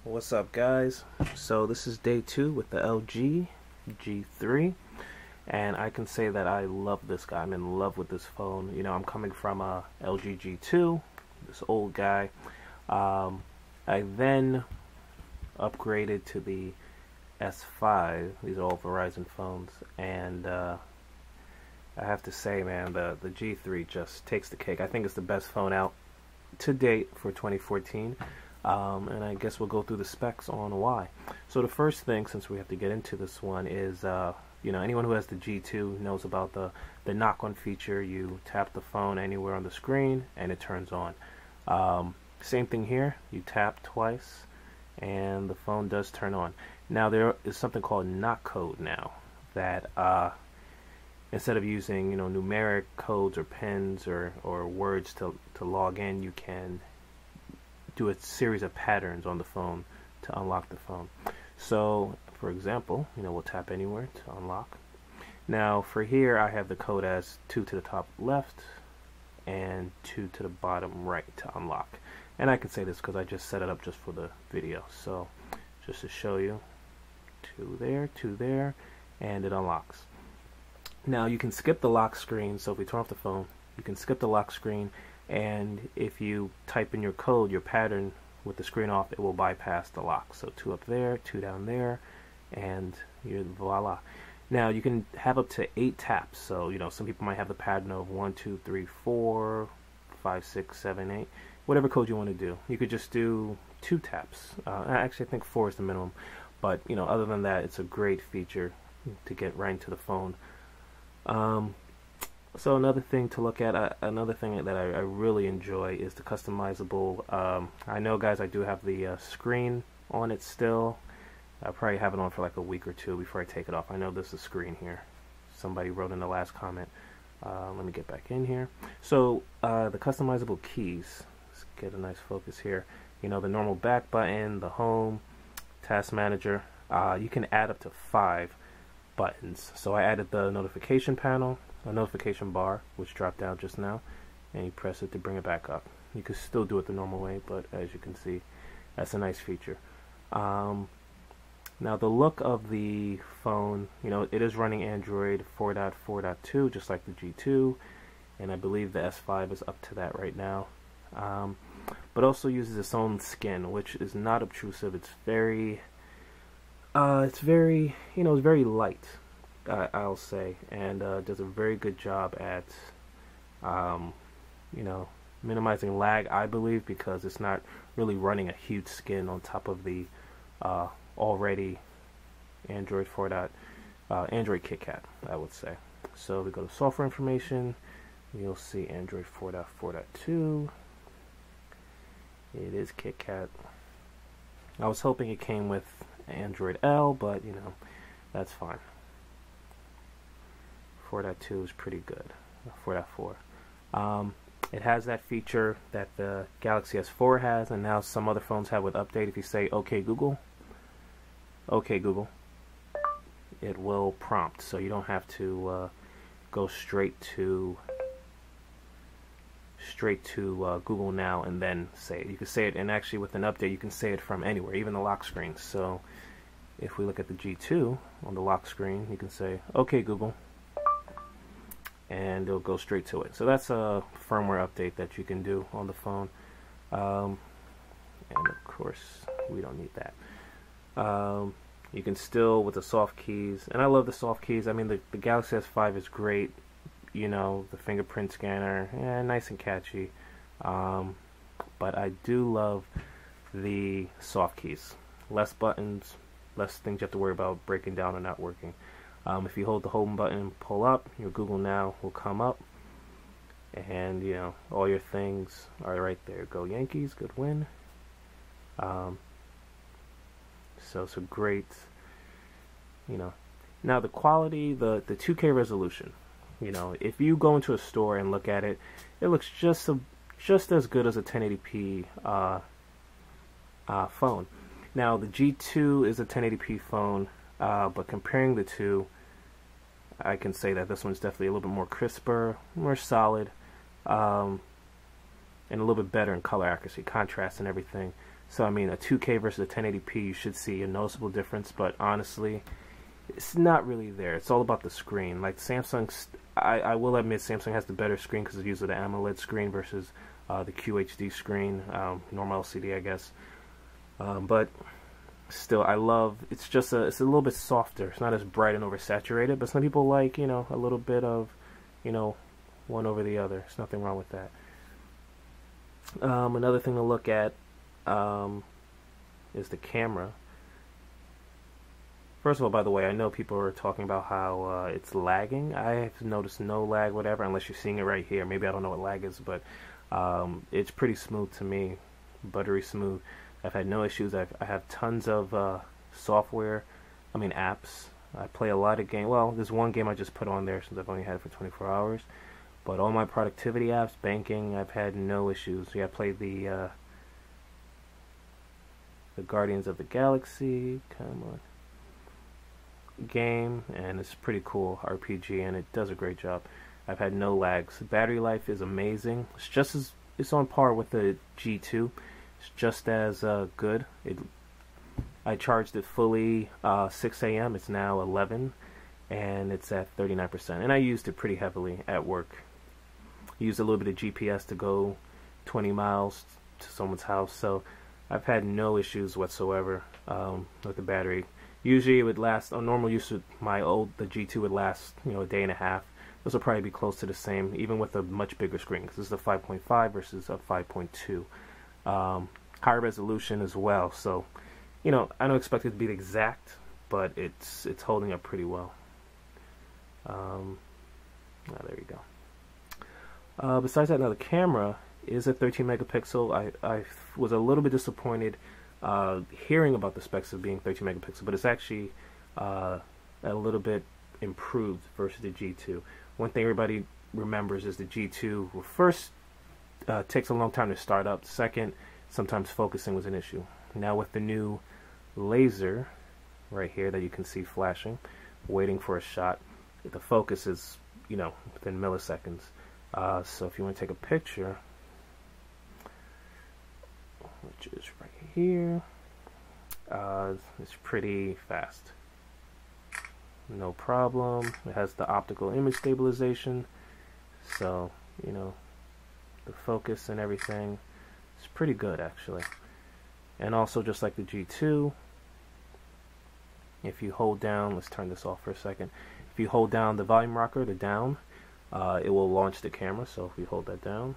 What's up, guys? So this is day 2 with the LG G3, and I can say that I love this guy. I'm in love with this phone. You know, I'm coming from a LG G2, this old guy. I then upgraded to the S5. These are all Verizon phones, and I have to say, man, the G3 just takes the cake. I think it's the best phone out to date for 2014. And I guess we'll go through the specs on why. So the first thing, since we have to get into this one, is you know, anyone who has the G2 knows about the knock-on feature. You tap the phone anywhere on the screen and it turns on. Same thing here. You tap twice and the phone does turn on. Now there is something called knock code now that instead of using, you know, numeric codes or pins or words to log in, you can do a series of patterns on the phone to unlock the phone. So for example, you know, we'll tap anywhere to unlock. Now for here I have the code as 2 to the top left and 2 to the bottom right to unlock. And I can say this because I just set it up just for the video. So just to show you, 2 there, and it unlocks. Now you can skip the lock screen. So if we turn off the phone, you can skip the lock screen, and if you type in your code, your pattern with the screen off, it will bypass the lock. So 2 up there, 2 down there, and you're voila. Now you can have up to 8 taps. So, you know, some people might have the pattern of 1, 2, 3, 4, 5, 6, 7, 8, whatever code you want to do. You could just do 2 taps. Actually, I think 4 is the minimum. But, you know, other than that, it's a great feature to get right into the phone. So another thing to look at, another thing that I really enjoy is the customizable. I know, guys, I do have the screen on it still. I'll probably have it on for like a week or 2 before I take it off. I know this is screen here. Somebody wrote in the last comment. Let me get back in here. So the customizable keys. Let's get a nice focus here. You know, the normal back button, the home, task manager. You can add up to 5 buttons. So I added the notification panel, a notification bar, which dropped down just now, and you press it to bring it back up. You can still do it the normal way, but as you can see, that's a nice feature. Now the look of the phone, you know, it is running Android 4.4.2 just like the G2, and I believe the S5 is up to that right now. But also uses its own skin, which is not obtrusive. It's very you know, it's very light, I'll say, and does a very good job at you know, minimizing lag, I believe, because it's not really running a huge skin on top of the already Android Android KitKat, I would say. So we go to software information, you'll see Android 4.4.2. It is KitKat. I was hoping it came with Android L, but you know, that's fine. 4.2 is pretty good. 4.4. It has that feature that the Galaxy S4 has, and now some other phones have with update. If you say "Okay Google," it will prompt, so you don't have to go straight to Google Now and then say it. You can say it, and actually with an update you can say it from anywhere, even the lock screen. So if we look at the G2 on the lock screen, you can say "Okay Google," and it'll go straight to it. So that's a firmware update that you can do on the phone, and of course we don't need that. You can still, with the soft keys, and I love the soft keys. I mean, the Galaxy S5 is great. You know, the fingerprint scanner, nice and catchy, but I do love the soft keys. Less buttons, less things you have to worry about breaking down or not working. If you hold the home button, pull up, your Google Now will come up, and you know, all your things are right there. Go Yankees, good win. So it's a great, you know. Now the quality, the 2K resolution. You know, if you go into a store and look at it, it looks just as good as a 1080p phone. Now the G2 is a 1080p phone, but comparing the two, I can say that this one's definitely a little bit more crisper, more solid, and a little bit better in color accuracy, contrast, and everything. So I mean, a 2K versus a 1080p, you should see a noticeable difference, but honestly, it's not really there. It's all about the screen. Like Samsung's, I will admit Samsung has the better screen because it uses the AMOLED screen versus the QHD screen, normal LCD, I guess. But still, I love, it's a little bit softer. It's not as bright and oversaturated, but some people like, a little bit of, one over the other. There's nothing wrong with that. Another thing to look at is the camera. First of all, by the way, I know people are talking about how it's lagging. I have noticed no lag, whatever, unless you're seeing it right here. Maybe I don't know what lag is, but it's pretty smooth to me. Buttery smooth. I've had no issues. I have tons of apps. I play a lot of games. Well, there's one game I just put on there since I've only had it for 24 hours. But all my productivity apps, banking, I've had no issues. Yeah, I played the Guardians of the Galaxy, game, and it's pretty cool RPG, and it does a great job. I've had no lags. Battery life is amazing. It's on par with the G2. It's just as good. I charged it fully 6 a.m. It's now 11, and it's at 39%. And I used it pretty heavily at work. Used a little bit of GPS to go 20 miles to someone's house, so I've had no issues whatsoever with the battery. Usually it would last, on normal use with the G2 would last, a day and a half. This will probably be close to the same, even with a much bigger screen, because this is a 5.5 versus a 5.2. Higher resolution as well, so, I don't expect it to be exact, but it's holding up pretty well. There you go. Besides that, now the camera is a 13 megapixel. I was a little bit disappointed hearing about the specs of being 13 megapixel, but it's actually a little bit improved versus the G2. One thing everybody remembers is the G2 first takes a long time to start up. Second, sometimes focusing was an issue. Now with the new laser right here that you can see flashing, waiting for a shot, the focus is, within milliseconds. So if you want to take a picture, which is right here, it's pretty fast. No problem. It has the optical image stabilization, so the focus and everything is pretty good actually. And also, just like the G2, if you hold down, let's turn this off for a second. If you hold down the volume rocker, the down, it will launch the camera. So if we hold that down,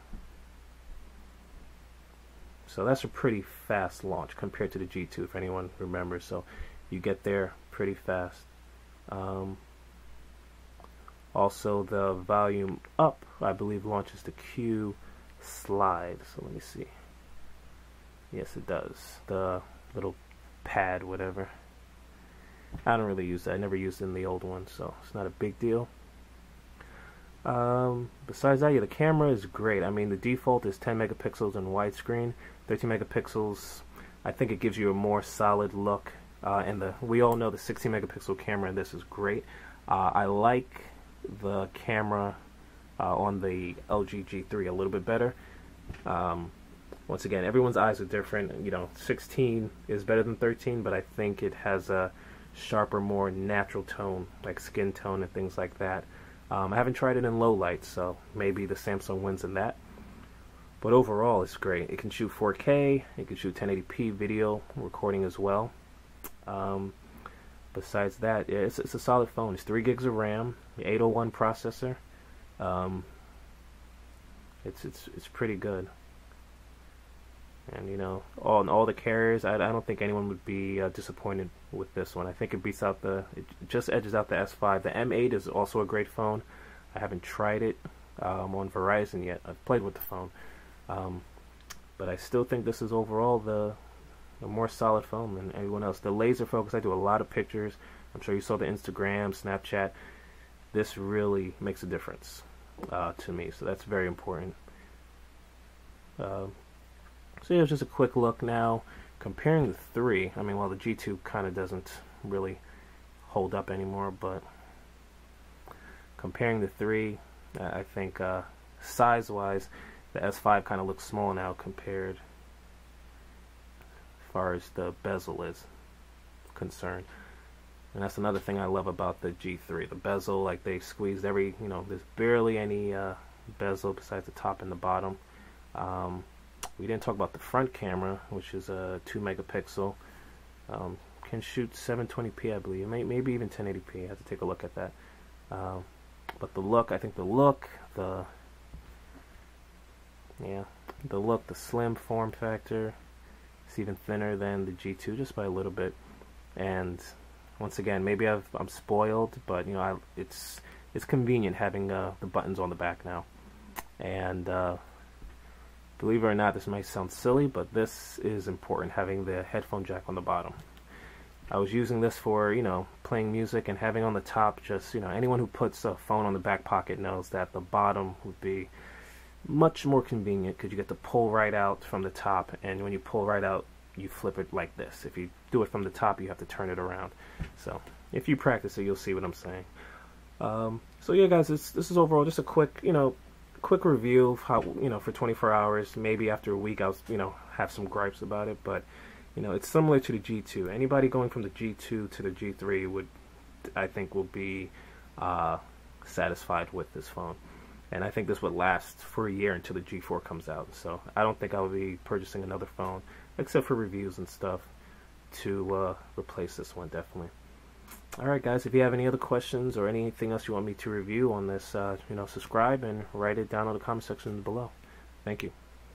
so that's a pretty fast launch compared to the G2, if anyone remembers. So you get there pretty fast. Also, the volume up, I believe, launches the Q slide. So let me see. Yes, it does. The little pad, whatever. I don't really use that. I never used it in the old one, so it's not a big deal. Besides that, yeah, the camera is great. I mean, the default is 10 megapixels in widescreen, 13 megapixels. I think it gives you a more solid look. And we all know the 16 megapixel camera in this is great. I like the camera on the LG G3 a little bit better. Once again, everyone's eyes are different. 16 is better than 13, but I think it has a sharper, more natural tone, like skin tone and things like that. I haven't tried it in low light, so maybe the Samsung wins in that. But overall, it's great. It can shoot 4K, it can shoot 1080p video recording as well. Besides that, yeah, it's a solid phone. It's 3 gigs of RAM, the 801 processor. It's pretty good. And all the carriers, I don't think anyone would be disappointed with this one. I think it beats out it just edges out the S5. The M8 is also a great phone. I haven't tried it on Verizon yet. I've played with the phone, but I still think this is overall the more solid phone than everyone else. The laser focus, I do a lot of pictures. I'm sure you saw the Instagram, Snapchat. This really makes a difference to me, so that's very important. So yeah, just a quick look now, comparing the three. I mean, well, the G2 kind of doesn't really hold up anymore, but comparing the three, I think size-wise, the S5 kind of looks small now compared. far as the bezel is concerned. And that's another thing I love about the G3. The bezel, like they squeezed every, there's barely any bezel besides the top and the bottom. We didn't talk about the front camera, which is a 2 megapixel. Can shoot 720p, I believe, maybe even 1080p. I have to take a look at that. But the look, the slim form factor, it's even thinner than the G2 just by a little bit. And once again, maybe I'm spoiled, but it's convenient having the buttons on the back now. And believe it or not, this might sound silly, but this is important, having the headphone jack on the bottom. I was using this for, playing music, and having on the top, just, anyone who puts a phone on the back pocket knows that the bottom would be much more convenient, because you get to pull right out from the top, and when you pull right out, you flip it like this. If you do it from the top, you have to turn it around. So if you practice it, you'll see what I'm saying. So yeah, guys, this is overall just a quick review of how, for 24 hours. Maybe after a week I'll, have some gripes about it, but it's similar to the G2. Anybody going from the G2 to the G3 I think will be satisfied with this phone. And I think this would last for a year until the G4 comes out. So I don't think I'll be purchasing another phone, except for reviews and stuff, to replace this one, definitely. Alright guys, if you have any other questions or anything else you want me to review on this, subscribe and write it down in the comment section below. Thank you.